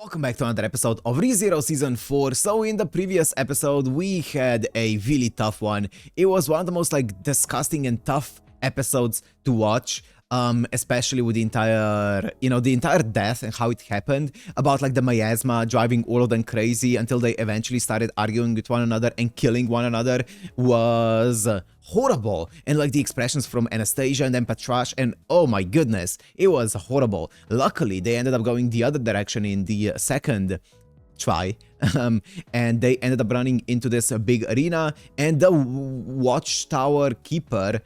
Welcome back to another episode of ReZero Season 4. So in the previous episode, we had a really tough one. It was one of the most disgusting and tough episodes to watch. Especially with the entire death and how it happened, about the miasma driving all of them crazy until they eventually started arguing with one another and killing one another was horrible. And the expressions from Anastasia and then Patrash, and oh my goodness, it was horrible. Luckily, they ended up going the other direction in the second try, and they ended up running into this big arena, and the watchtower keeper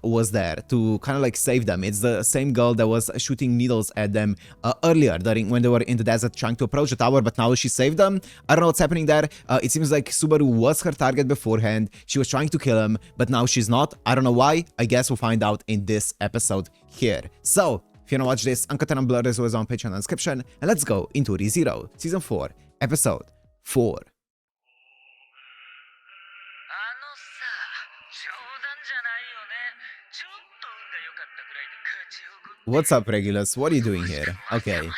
was there to kind of save them. It's the same girl that was shooting needles at them earlier when they were in the desert trying to approach the tower, but now she saved them. I don't know what's happening there. It seems like Subaru was her target beforehand. She was trying to kill him, but now she's not. I don't know why. I guess we'll find out in this episode here. So, if you want to watch this, Uncut and Unblurred is always on Patreon and description, and let's go into ReZero Season 4, Episode 4. What's up, Regulus? What are you doing here? Okay.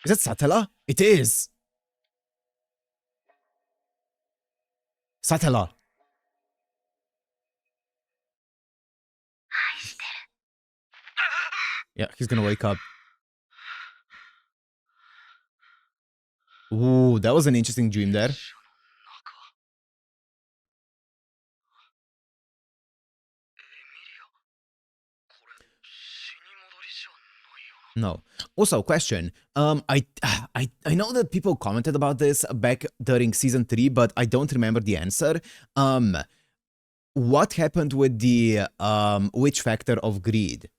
Is it Satella? It is! Satella! Yeah, he's gonna wake up. Ooh, that was an interesting dream there. No. Also, question. I know that people commented about this back during Season 3, but I don't remember the answer. What happened with the witch factor of greed?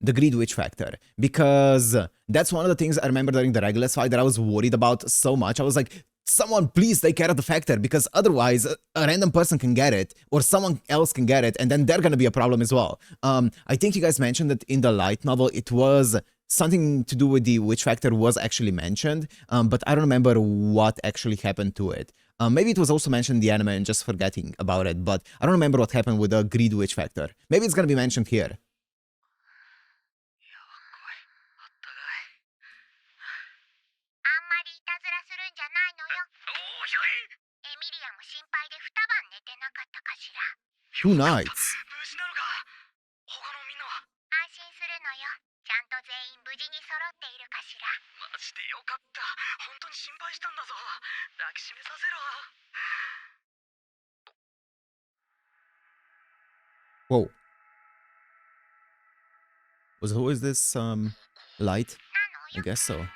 The greed witch factor? Because that's one of the things I remember during the Regulus fight that I was worried about so much. I was like, someone please take care of the factor, because otherwise a random person can get it, or someone else can get it, and then they're gonna be a problem as well. I think you guys mentioned that in the light novel it was something to do with the witch factor was actually mentioned, but I don't remember what actually happened to it. Maybe it was also mentioned in the anime and just forgetting about it, but I don't remember what happened with the greed witch factor. Maybe it's gonna be mentioned here. Two nights. Whoa. Who is this, light? I guess so.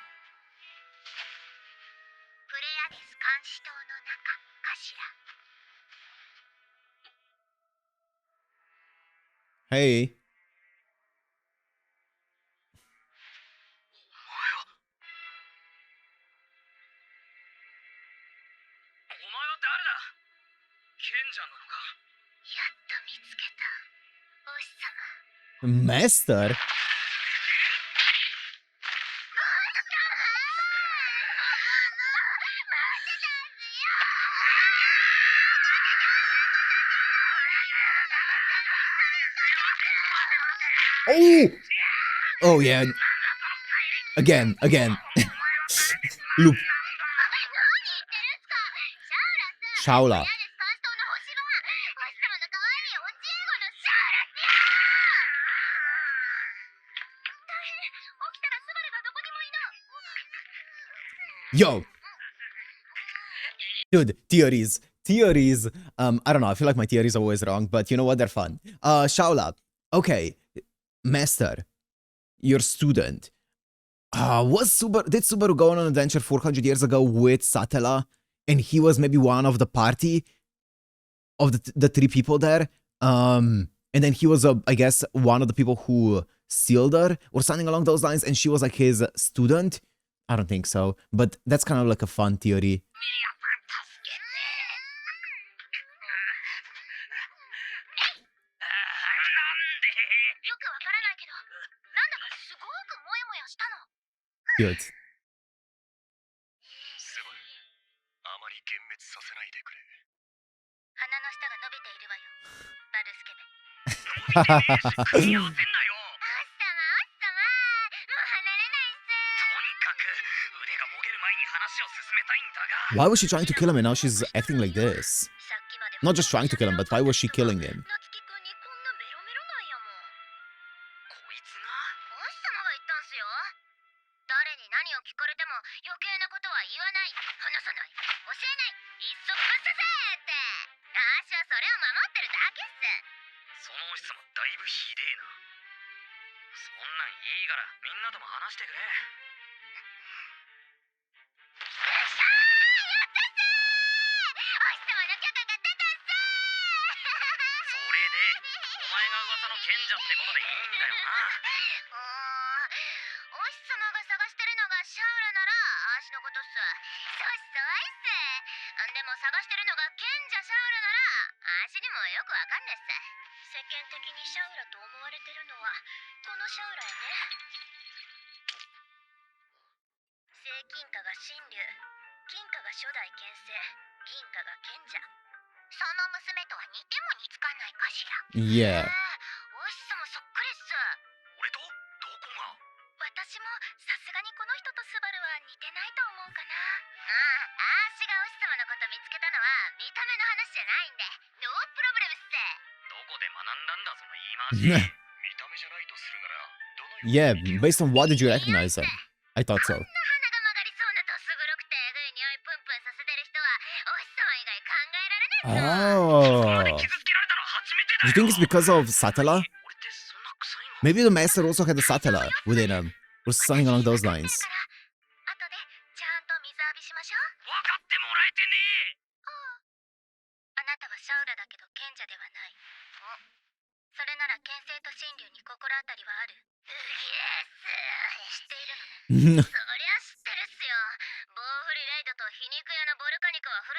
Hey. Master? Oh! Oh yeah. Again. Loop. Shaula. Yo! Dude, theories. I don't know, I feel like my theories are always wrong, but you know what, they're fun. Shaula. Okay. Master. Your student. Did Subaru go on an adventure 400 years ago with Satella? And he was maybe one of the party? Of the three people there? And and then he was, I guess, one of the people who sealed her or something along those lines, and she was like his student. I don't think so, but that's kind of like a fun theory. Good. 'Why was she trying to kill him and now she's acting like this? Not just trying to kill him, but why was she killing him? Yeah. Yeah, based on what did you recognize them? I thought so. Oh. Do you think it's because of Satella? Maybe the master also had the Satella within him, or something along those lines.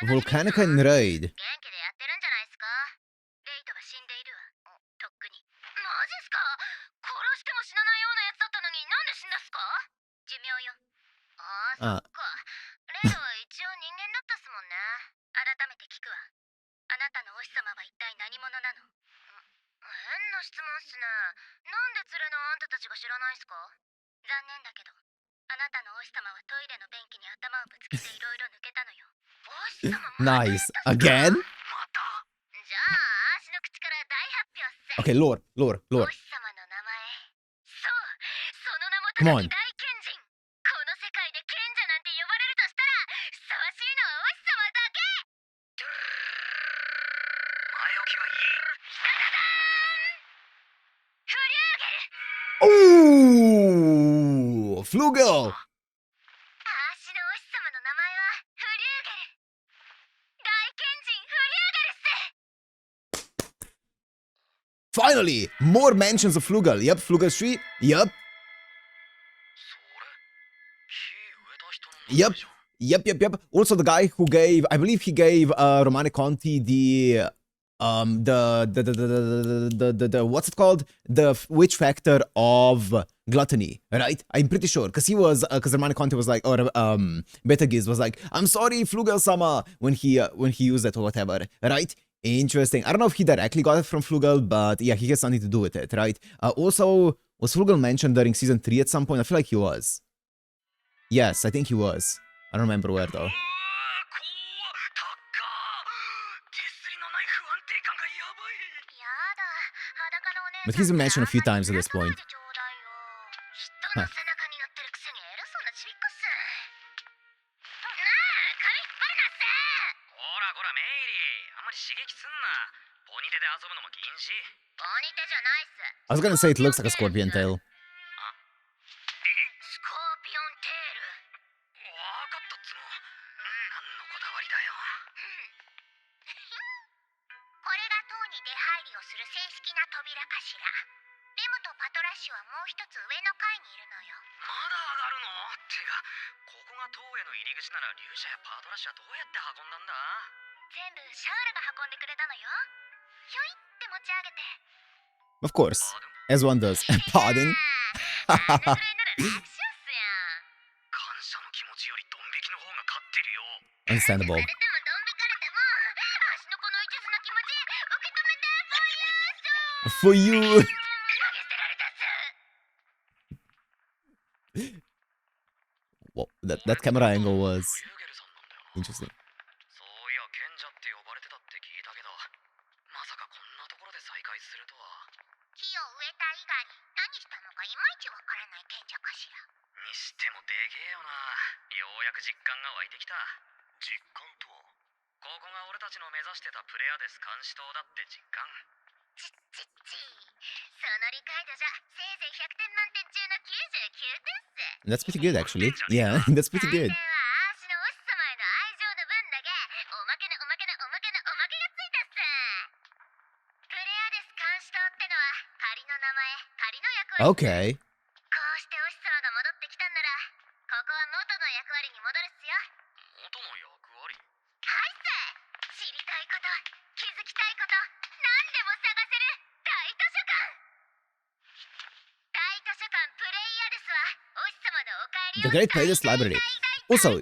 Volcanica and Raid. Nice. Again? Okay, lore. Come on. Ooh, Flugel. Finally, more mentions of Flugel. Yep, Flugel Street. Yep. Also, the guy who gave, I believe he gave Romane Conti the what's it called? The witch factor of gluttony, right? I'm pretty sure, because he was, because Romane Conti was like, or Betagiz was like, I'm sorry, Flugel-sama, when he used it or whatever, right? Interesting. I don't know if he directly got it from Flugel, but yeah, he has something to do with it, right? Also, was Flugel mentioned during season 3 at some point? I feel like he was. Yes, I think he was. I don't remember where though. But he's been mentioned a few times at this point. Huh. I was gonna say it looks like a scorpion tail. う一つ上の階にいるのよ。まだ上がるの？てか、ここが塔への入り口ならリュウジャやパトラッシュはどうやって運んだんだ？全部シャウラが運んでくれたのよ。ひょいって持ち上げて。Of course, as one does. Pardon? あのぐらいなら楽勝っすやん。感謝の気持ちよりドン引きの方が勝ってるよ。Understandable. されてもドン引かれても、足のこの一途な気持ち受け止めて、For you. 投げ捨てられたっす。Well, that camera angle was ユーゲルさんなんだよな。 interesting. そういや、賢者って呼ばれてたって聞いたけど、まさかこんなところで再会するとは。木を植えた以外に何したのかいまいちわからない賢者かしら。にしてもでけえよな。ようやく実感が湧いてきた。実感とは？ここが俺たちの目指してたプレアデス監視塔だって実感。その理解度じゃせいぜい100点満点中の99点っす。 That's pretty good, actually. Yeah, that's pretty good. 3点はアーシのお師様への愛情の分だけおまけのおまけのおまけのおまけがついたっす。プレアデス監視塔ってのは仮の名前、仮の役割。Okay. こうしてお師様が戻ってきたんなら、ここは元の役割に戻るっすよ。元の役割？はいっす。知りたいこと、気づきたいこと、何でも探せる大図書館。大図書館プレイアデスはお師様のお帰り The を Great Playlist Library. Also,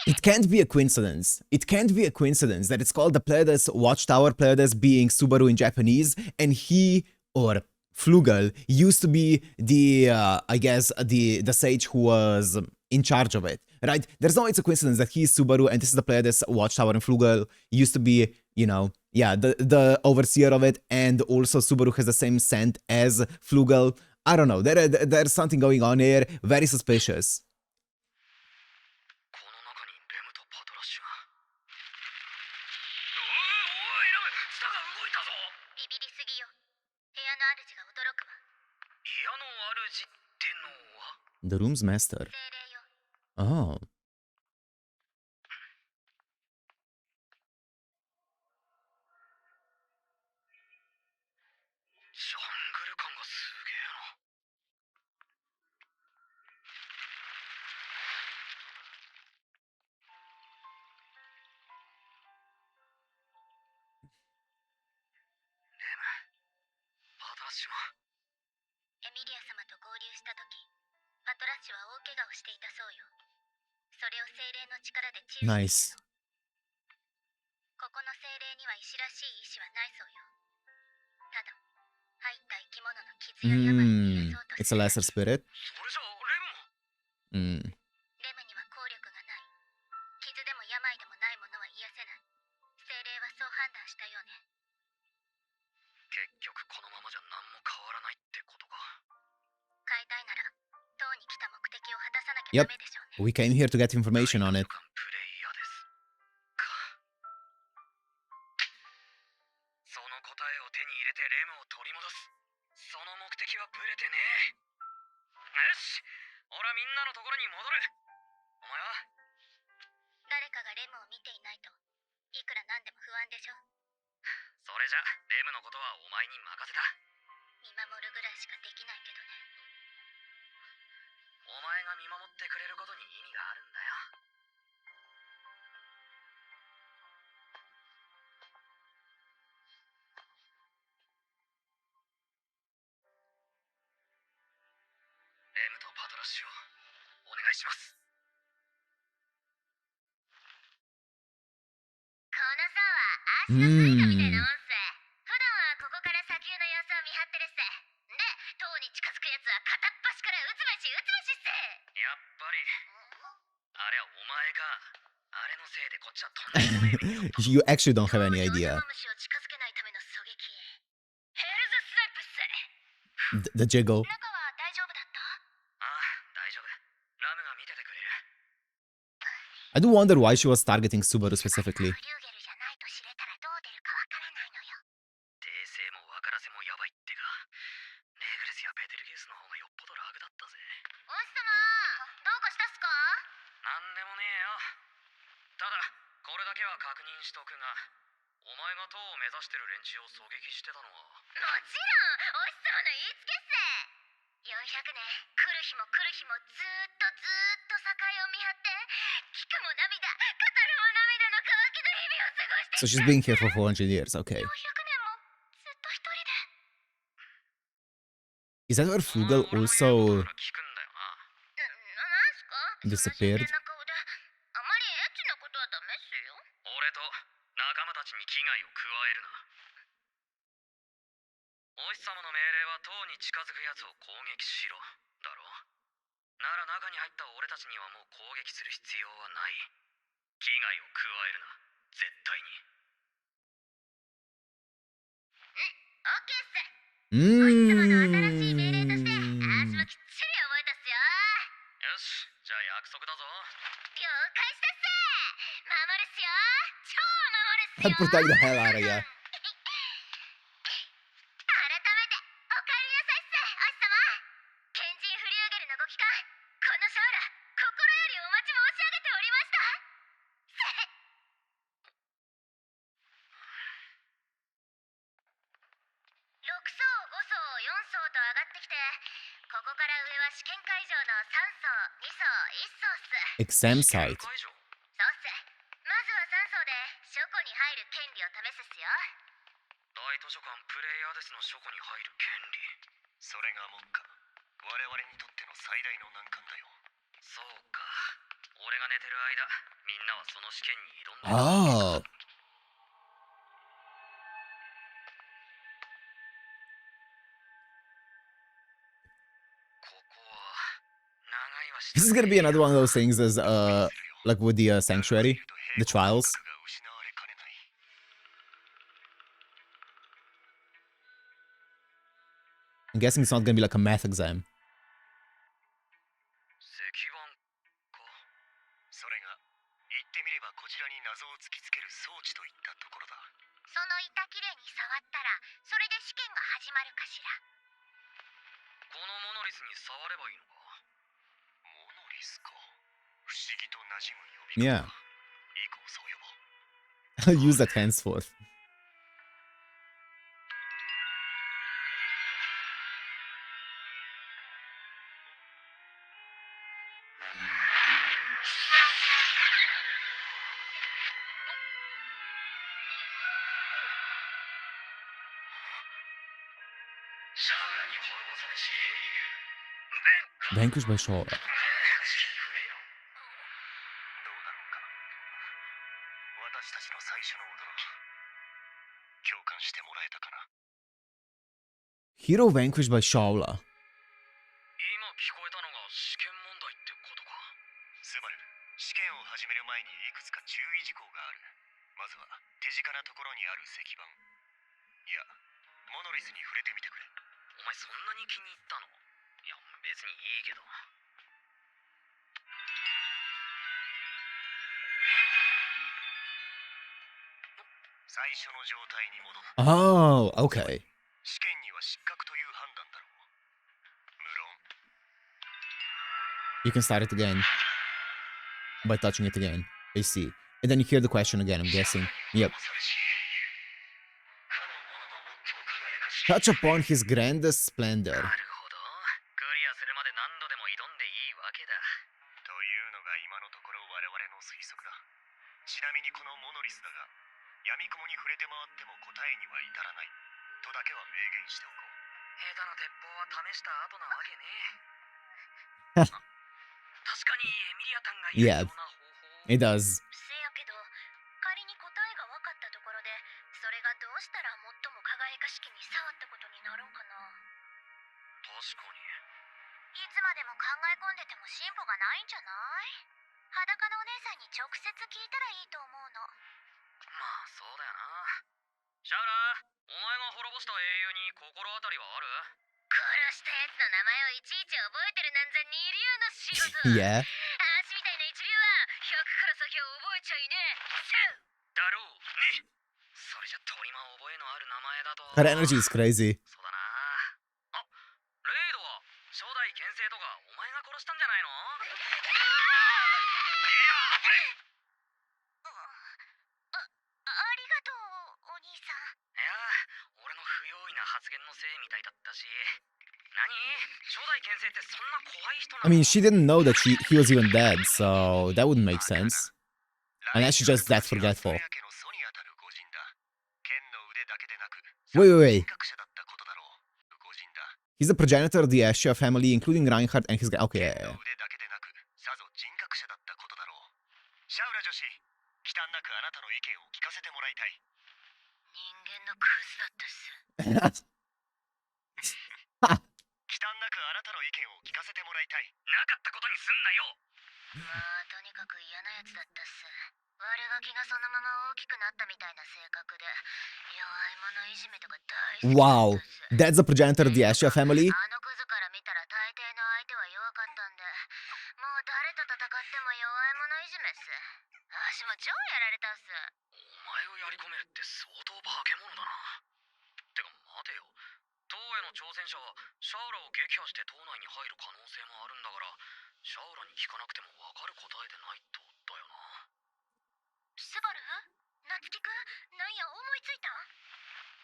it can't be a coincidence. It can't be a coincidence that it's called the Pleiades Watchtower, Pleiades being Subaru in Japanese, and he, or Flugel, used to be the, I guess, the sage who was in charge of it, right? There's no, it's a coincidence that he's Subaru and this is the Pleiades Watchtower, and Flugel used to be, you know, yeah, the overseer of it, and also Subaru has the same scent as Flugel. I don't know, there's something going on here, very suspicious. この中にレムとパトラッシュが。おいラム、ツタが動いたぞ。ビビりすぎよ。部屋の主が驚くわ。部屋の主ってのは？ The room's master. 精霊よ。 Oh. ジャングル感がすげえな。レム、パトラッシュも。エミリア様と合流した時、パトラッシュは大怪我をしていたそうよ。それを精霊の力で治癒してい Nice. るの。ここの精霊には医師らしい意志はないそうよ。ただ、入った生き物の傷や病に癒そうと It's す a る。 lesser spirit. それじゃあレムも。レムには効力がない。傷でも病でもないものは癒せない。精霊はそう判断したようね。結局このままじゃ何も変わらないってことか。変えたいなら、塔に来た目的を果たさなきゃ Yep. ダメでしょうね。 We came here to get information on it. プレイヤーですか。その答えを手に入れてレムを取り戻す。その目的はブレてねえ。よし、俺はみんなのところに戻る。お前は？誰かがレムを見ていないと、いくらなんでも不安でしょ。それじゃレムのことはお前に任せた。見守るぐらいしかできないけどね。お前が見守ってくれることに意味があるんだよ。レムとパトラッシュをお願いします。この層は足の水路みたいなもんっす。普段はここから砂丘の様子を見張ってるっす。で、塔に近づくやつは片っ端から撃つべし撃つべしっす。やっぱりあれはお前か。あれのせいでこっちはとんでもねえ目に遭った。 You actually don't have any idea. オタマムシを近づけないための狙撃。ヘルズスナイプっす。 The jiggle. 中は大丈夫だった？ああ、大丈夫。ラムが見ててくれる。 I do wonder why she was targeting Subaru specifically. フリューゲルじゃないと知れたらどう出るかわからないのよ。訂正も分からせもやばいってか。レーグレスやベテルゲースの方がよっぽど楽だったぜ。お師様、どうかしたっすか？なんでもねえよ。ただこれだけは確認しとくが、お前が塔を目指してる連中を狙撃してたのは。もちろん、お師様の言いつけっす。So she's been here for 400 years, okay. 400年もずっと一人で。 Is that where お前 Frugal 俺の言うこと also なら聞くんだよな。なんすか？ disappeared? そんな真剣な顔で。あまりエッチなことはダメっすよ。俺と仲間たちに危害を加えるな。お日様の命令は塔に近づく奴を攻撃しろだろ。なら中に入った俺たちにはもう攻撃する必要はない。危害を加えるな、絶対に。オッケーっす。お日様の新しい命令として Mm. 私もきっちり覚えたっすよ。よし、じゃあ約束だぞ。了解したっす。守るっすよ。超守るっす I よ。 protect the hell out of ya. 改めてお帰りなさいっす、お日様。賢人フリューゲルのご帰還、このシャウラ心よりお待ち申し上げておりました。6層、5層、4層と上がってきて、ここから上は試験会場の3層、2層、1層っす。 Exam site. 会場。そうっす。まずは3層で書庫に入る権利を試すっすよ。大図書館プレイヤーデスの書庫に入る権利。それが目下我々にとっての最大の難関だよ。そうか。俺が寝てる間、みんなはその試験に挑んでる。Oh. This is gonna be another one of those things as like with the sanctuary, the trials. I'm guessing it's not gonna be like a math exam. 石板か。それが言ってみればこちらに謎を突きつける装置といったところだ。その板きれいに触ったら、それで試験が始まるかしら。このモノリスに触ればいいのか。モノリスか。不思議と馴染む呼び方。 Yeah. いい子をそう呼ぼう。 I'll use that henceforth. Vanquished by Shaula. どうだろうか。私たちの最初の驚き、共感してもらえたかな。 Hero vanquished by Shaula. 今聞こえたのが試験問題ってことか。スバル、試験を始める前にいくつか注意事項がある。まずは手近なところにある石板、いやモノリスに触れてみてくれ。お前そんなに気に入ったの？いや別にいいけど。最初の状態に戻った。 Oh, okay. 試験には失格という判断だろう。無論 You can start it again by touching it again. I see. And then you hear the question again, I'm guessing. Yep. Touch upon his grandest splendor. なるほど。クリアするまで何度でも挑んでいいわけだ。というのが今のところ我々の推測だ。ちなみにこのモノリスだが、闇雲に触れて回っても答えには至らないとだけは明言しておこう。下手な鉄砲は試した後なわけね。確かにエミリアタンが言うような方法。 It does. せやけど、仮に答えが分かったところで、それがどうしたら最も輝かしきに触ったことになるんかな。確かに。いつまでも考え込んでても進歩がないんじゃない？裸のお姉さんに直接聞いたらいいと思うの。まあそうだよな。シャウラ、お前が滅ぼした英雄に心当たりはある？殺したやつの名前をいちいち覚えてるなんざ二流の仕事。 Yeah. あーしみたいな一流は100から先は覚えちゃいねえ。だろうね。それじゃトリマ覚えのある名前だと。 Her energy is crazy. そうだな。あ、レイドは初代剣聖とかお前が殺したんじゃないの？ありがとう、お兄さん。いや、俺の不用意な発言のせいみたいだったし。何？初代剣聖ってそんな怖い人なの？ I mean, she didn't know that he was even dead, so that wouldn't make sense. Unless she's just that forgetful. 家家の祖にあたるご人 Wait. 人格者だったことだろう。個人だ。 He's the progenitor of the Asia family, including Reinhardt and his guy. Okay, 剣の腕だけでなく、さぞ人格者だったことだろう。シャウラ女子、忌憚なくあなたの意見を聞かせてもらいたい。人間のクズだったっす。忌憚なくあなたの意見を聞かせてもらいたい。なかったことにすんなよ。まあとにかく嫌なやつだったっす。悪ガキがそのまま大きくなったみたいな性格で、弱い者いじめとか大好きだったっ Wow, す。 that's the progenitor of the Asia family. あのクズから見たら大抵の相手は弱かったんで、もう誰と戦っても弱い者いじめっす。私も超やられたっす。お前をやり込めるって相当化け物だな。てか待てよ。党への挑戦者はシャウラを撃破して党内に入る可能性もあるんだから、シャウラに聞かなくても分かる答えでないとだよな。スバル、ナツキくん、なんや思いついたん？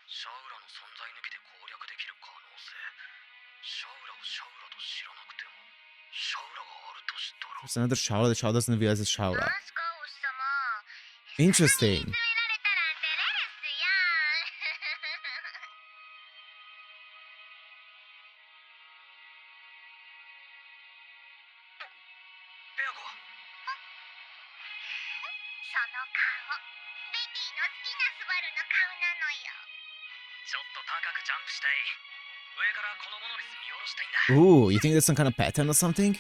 シャウラの存在抜きで攻略できる可能性。シャウラをシャウラと知らなくても、シャウラがあるとしたら。 There's another Shaula. The Shaula doesn't realize it's なん Shaula. すか、おしさま。 Interesting. 詰められたらんてれですやん。ペアコ。その顔、ベティの好きなスバルの顔なのよ。ちょっと高くジャンプしたい。上からこのモノリス見下ろしたいんだ。 Ooh, you think there's some kind of pattern or something?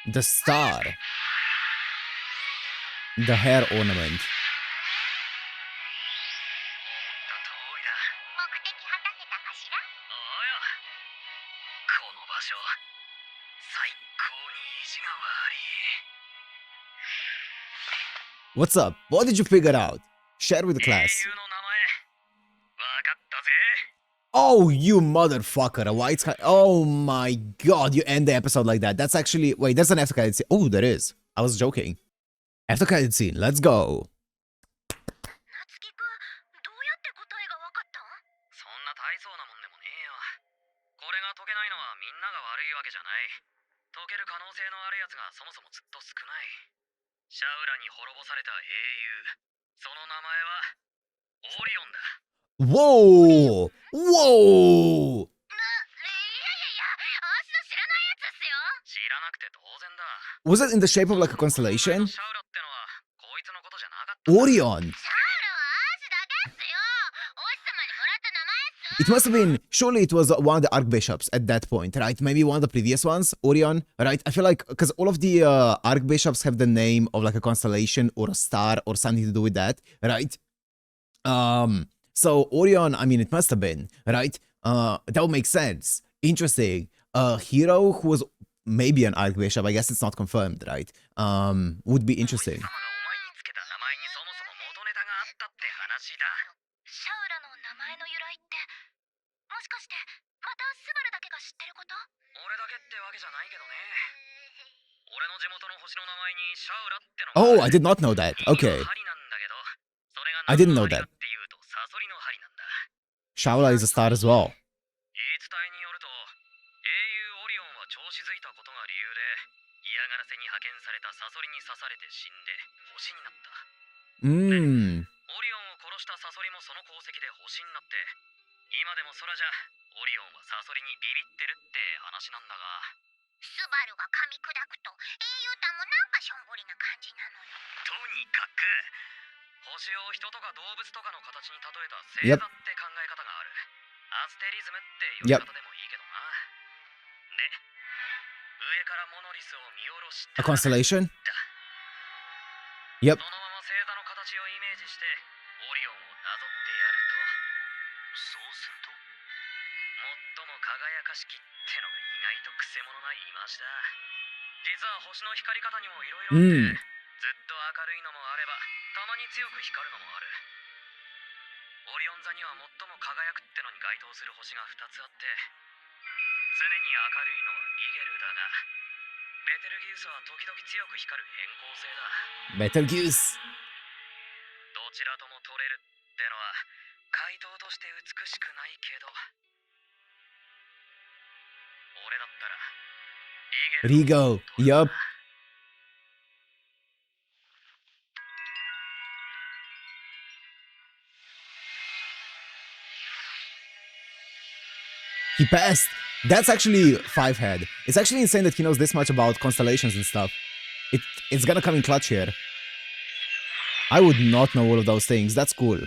The star. The hair ornament. 思った通りだ。目的果たせたかしら？およ。この場所、最高に意地が悪い。 What's up? What did you figure out? Share with the 英 class. 雄の名前、わかったぜ。 Oh, you motherfucker. Why it's oh my god, you end the episode like that. That's actually wait, there's an after credit scene. Oh, there is. I was joking. After credit scene, let's go. ナツキくん、どうやって答えがわかったん？そんな大層なもんでもねえよ。これが解けないのはみんなが悪いわけじゃない。解ける可能性のあるやつがそもそもずっと少ない。シャウラに滅ぼされた英雄。その名前はオリオンだ。 Whoa! Whoa! いやいやいや、私の知らないやつっすよ。知らなくて当然だ。 Was it in the shape of like a constellation? シャウラってのはこいつのことじゃなかったんだ。 Orion. シャウラは私だけっすよ。おしさまにもらった名前っす。 It must have been, surely it was one of the archbishops at that point, right? Maybe one of the previous ones, Orion, right? I feel like, because all of the archbishops have the name of like a constellation or a star or something to do with that, right? So Orion, I mean, it must have been, right? That would make sense. Interesting. Hero who was maybe an archbishop, I guess it's not confirmed, right? Would be interesting. お前につけた名前にそもそも元ネタがあったって話だ。シャウラの名前の由来って、もしかしてまたスバルだけが知ってること？俺だけってわけじゃないけどね。俺の地元の星の名前にシャウラってのが Oh, I did not know that. Okay. 針なんだけど、それが I didn't know 何の針 that. かっていうとサソリの針なんだ。 Shaula is a star as well. 言い伝えによると、英雄オリオンは調子づいたことが理由で、嫌がらせに派遣されたサソリに刺されて死んで星になった。 Mmm. オリオンを殺したサソリもその功績で星になって、今でも空じゃオリオンはサソリにビビってるって話なんだが、スバルが噛み砕くと英雄たんもなんかしょんぼりな感じなのよ。とにかく星を人とか動物とかの形に例えた星座って考え方がある。アステリズムって呼び方でもいいけどな。で、上からモノリスを見下ろし A た constellation? だ。 Yep. そのまま星座の形をイメージしてオリオンをなぞってやると、そうすると最も輝かしきってのが意外とクセ者なイマージだ。実は星の光り方にもいろいろあって、ずっと明るいのもあればたまに強く光るのもある。オリオン座には最も輝くってのに該当する星が2つあって、常に明るいのはリゲルだが、ベテルギウスは時々強く光る変更星だ。 Betelgeuse. どちらとも取れるってのは回答として美しくないけど、俺だったらリゲル Rigo. Yup. He passed. That's actually 5-head. It's actually insane that he knows this much about constellations and stuff. It's gonna come in clutch here. I would not know all of those things. That's cool.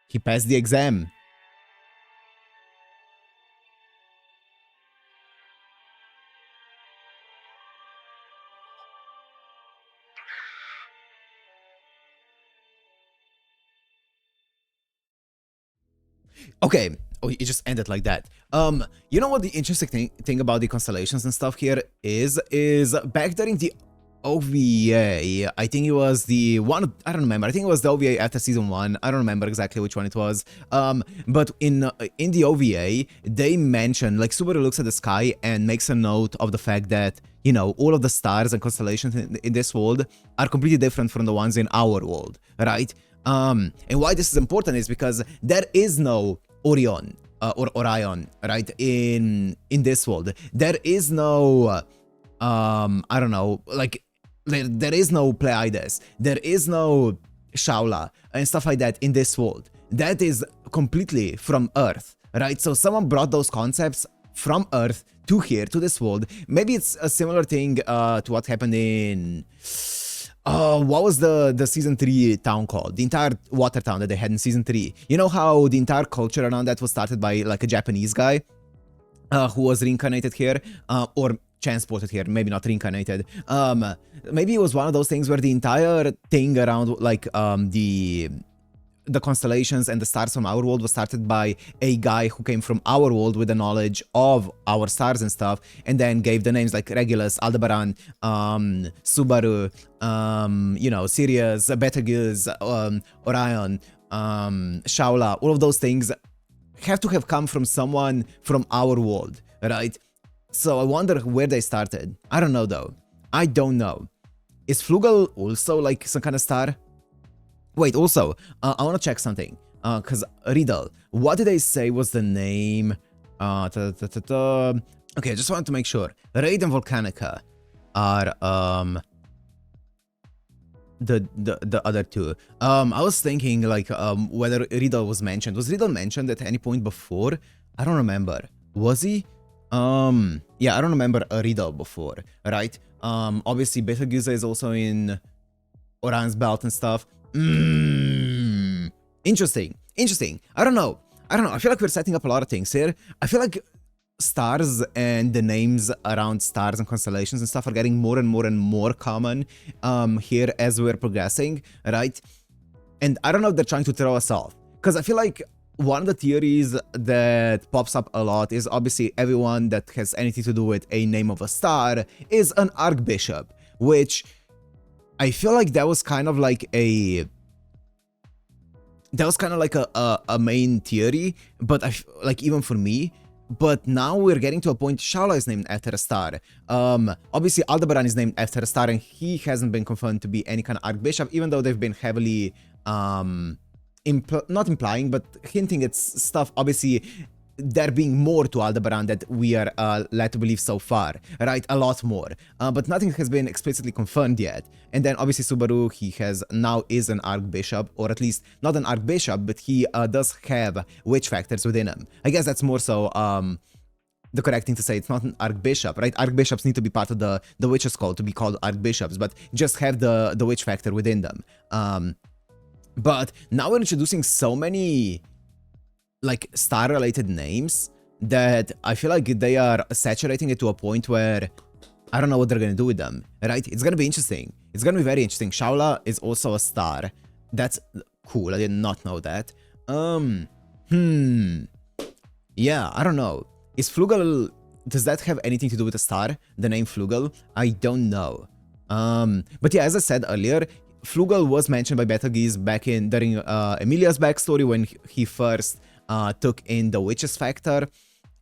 He passed the exam. Okay. Oh, it just ended like that. You know what the interesting thing about the constellations and stuff here is back during the OVA, I think it was the one, I don't remember, I think it was the OVA after season 1, I don't remember exactly which one it was, but in the OVA, they mention, like, Subaru looks at the sky and makes a note of the fact that, you know, all of the stars and constellations in this world are completely different from the ones in our world, right? And why this is important is because there is no Orion, or Orion, right, in this world. There is no, I don't know, like, there is no Pleiades, there is no Shaula and stuff like that in this world. That is completely from Earth, right? So someone brought those concepts from Earth to here, to this world. Maybe it's a similar thing to what happened in... what was the season 3 town called? The entire water town that they had in season 3. You know how the entire culture around that was started by, like, a Japanese guy who was reincarnated here, or transported here, maybe not reincarnated. Maybe it was one of those things where the entire thing around, like, the constellations and the stars from our world was started by a guy who came from our world with the knowledge of our stars and stuff, and then gave the names like Regulus, Aldebaran, Subaru, you know, Sirius, Betelgeuse, Orion, Shaula. All of those things have to have come from someone from our world, right? So I wonder where they started. I don't know though. I don't know. Is Flugel also like some kind of star? Wait, also, I want to check something. Because Riddle, what did they say was the name? Okay, I just wanted to make sure. Raid and Volcanica are the other two. I was thinking like whether Riddle was mentioned. Was Riddle mentioned at any point before? I don't remember. Was he? Yeah, I don't remember a Riddle before, right? Obviously Betelgeuse is also in Orion's belt and stuff. Interesting. I don't know. I feel like we're setting up a lot of things here. I feel like stars and the names around stars and constellations and stuff are getting more and more common here as we're progressing, right? And I don't know if they're trying to throw us off, because I feel like one of the theories that pops up a lot is obviously everyone that has anything to do with a name of a star is an archbishop, which I feel like that was kind of like a main theory, but like even for me. But now we're getting to a point. Shaula is named after a star. Obviously Aldebaran is named after a star, and he hasn't been confirmed to be any kind of archbishop, even though they've been heavily not implying, but hinting at stuff. Obviously, there being more to Aldebaran that we are led to believe so far, right? A lot more. But nothing has been explicitly confirmed yet. And then obviously Subaru, he now is an archbishop, or at least not an archbishop, but he does have witch factors within him. I guess that's more so the correct thing to say. It's not an archbishop, right? Archbishops need to be part of the witches' cult to be called archbishops, but just have the witch factor within them. But now we're introducing so many like star-related names that I feel like they are saturating it to a point where I don't know what they're gonna do with them, right? It's gonna be interesting. It's gonna be very interesting. Shaula is also a star. That's cool. I did not know that. Yeah, I don't know. Is Flugel, does that have anything to do with a star? The name Flugel? I don't know. But yeah, as I said earlier, Flugel was mentioned by Betelgeuse back during Emilia's backstory when he first took in the witches factor,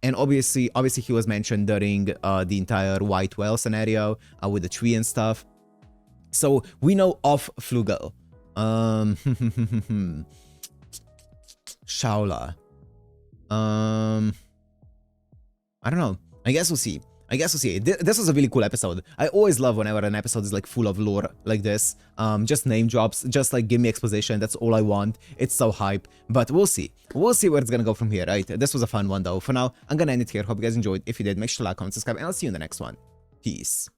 and obviously he was mentioned during the entire white whale scenario with the tree and stuff. So we know of Flugel. Shaula. I don't know. I guess we'll see. I guess we'll see. This was a really cool episode. I always love whenever an episode is like full of lore like this. Just name drops, just like give me exposition. That's all I want. It's so hype. But we'll see. We'll see where it's gonna go from here, right? This was a fun one though. For now, I'm gonna end it here. Hope you guys enjoyed. If you did, make sure to like, comment, subscribe, and I'll see you in the next one. Peace.